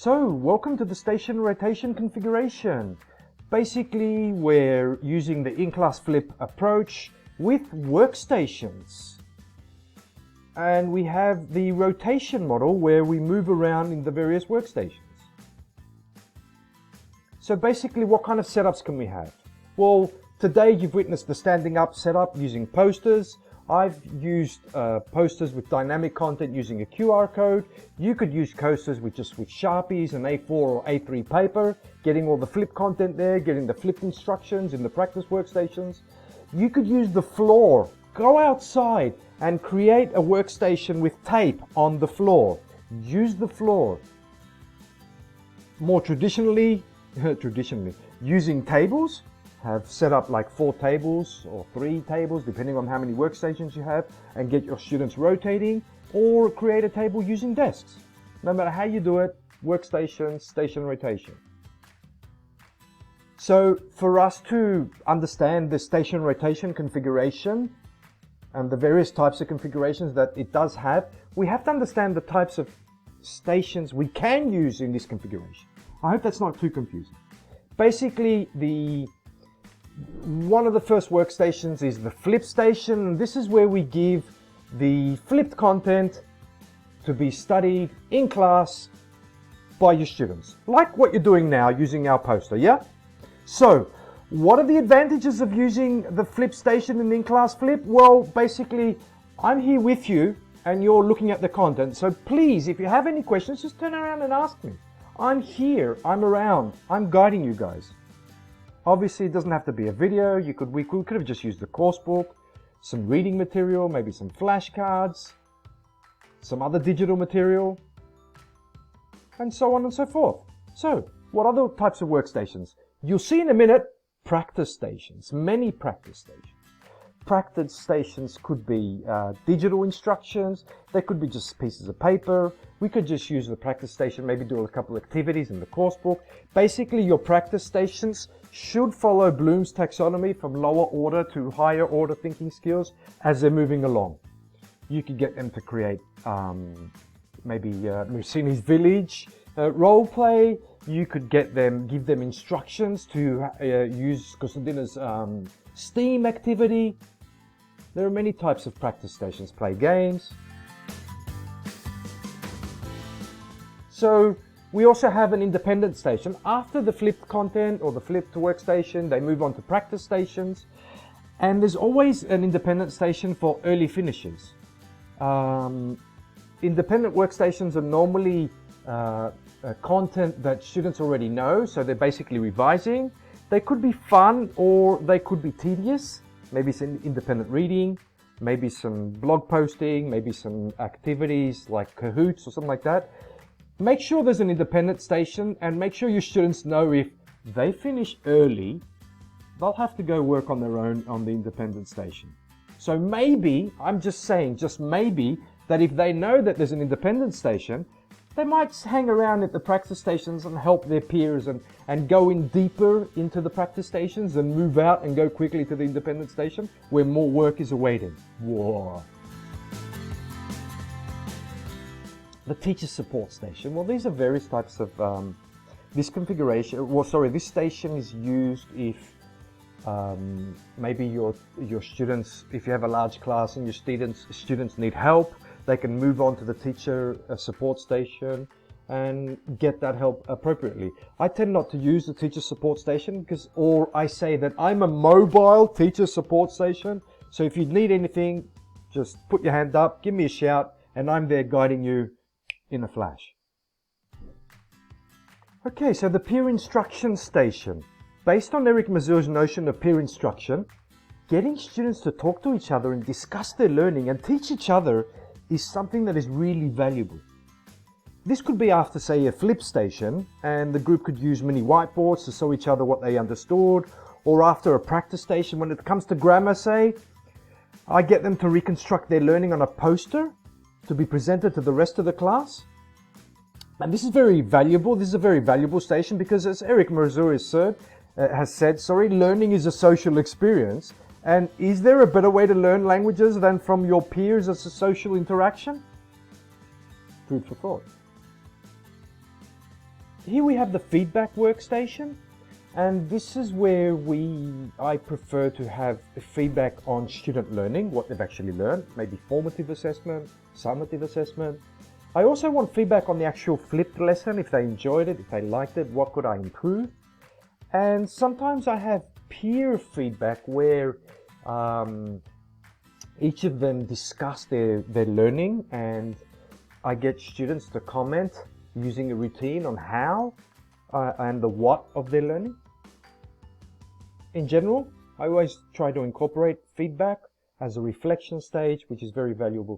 So, welcome to the station rotation configuration. Basically, we're using the in-class flip approach with workstations. And we have the rotation model where we move around in the various workstations. So basically, what kind of setups can we have? Well, today you've witnessed the standing up setup using posters. I've used posters with dynamic content using a QR code. You could use coasters with Sharpies and A4 or A3 paper, getting all the flip content there, getting the flip instructions in the practice workstations. You could use the floor. Go outside and create a workstation with tape on the floor. Use the floor. More traditionally, using tables. Have set up like 4 tables or 3 tables depending on how many workstations you have, and get your students rotating, or create a table using desks. No matter how you do it, workstation, station rotation. So for us to understand the station rotation configuration and the various types of configurations that it does have, we have to understand the types of stations we can use in this configuration. I hope that's not too confusing. Basically, one of the first workstations is the flip station. This is where we give the flipped content to be studied in class by your students, like what you're doing now using our poster, yeah? So, what are the advantages of using the flip station in in-class flip? Well, basically, I'm here with you and you're looking at the content. So please, if you have any questions, just turn around and ask me. I'm here, I'm around, I'm guiding you guys. Obviously, it doesn't have to be a video. We could have just used the course book, some reading material, maybe some flashcards, some other digital material, and so on and so forth. So, what other types of workstations? You'll see in a minute, practice stations, many practice stations. Practice stations could be digital instructions. They could be just pieces of paper. We could just use the practice station, maybe do a couple of activities in the course book. Basically, your practice stations should follow Bloom's taxonomy from lower order to higher order thinking skills as they're moving along. You could get them to create maybe Mussini's Village role play. You could give them instructions to use Costantina's STEAM activity. There are many types of practice stations. Play games. So we also have an independent station. After the flipped content or the flipped workstation, they move on to practice stations. And there's always an independent station for early finishers. Independent workstations are normally content that students already know, so they're basically revising. They could be fun or they could be tedious. Maybe some independent reading, maybe some blog posting, maybe some activities like Kahoots or something like that. Make sure there's an independent station, and make sure your students know if they finish early, they'll have to go work on their own on the independent station. So maybe, I'm just saying, just maybe, that if they know that there's an independent station, they might hang around at the practice stations and help their peers and go in deeper into the practice stations and move out and go quickly to the independent station where more work is awaiting. Whoa. The teacher support station. Well, these are various types of this configuration. Well, sorry, this station is used if maybe your students, if you have a large class and your students need help, they can move on to the teacher support station and get that help appropriately. I tend not to use the teacher support station or I say that I'm a mobile teacher support station. So if you need anything, just put your hand up, give me a shout, and I'm there guiding you in a flash. Okay, so the peer instruction station. Based on Eric Mazur's notion of peer instruction, getting students to talk to each other and discuss their learning and teach each other is something that is really valuable. This could be after, say, a flip station, and the group could use mini whiteboards to show each other what they understood, or after a practice station when it comes to grammar, say, I get them to reconstruct their learning on a poster to be presented to the rest of the class. And this is very valuable. This is a very valuable station because, as Eric Mazur has said, learning is a social experience. And is there a better way to learn languages than from your peers as a social interaction? Food for thought. Here we have the feedback workstation, and this is where I prefer to have feedback on student learning, what they've actually learned, maybe formative assessment, summative assessment. I also want feedback on the actual flipped lesson, if they enjoyed it, if they liked it, what could I improve. And sometimes I have peer feedback where each of them discuss their learning, and I get students to comment using a routine on how and the what of their learning. In general, I always try to incorporate feedback as a reflection stage, which is very valuable.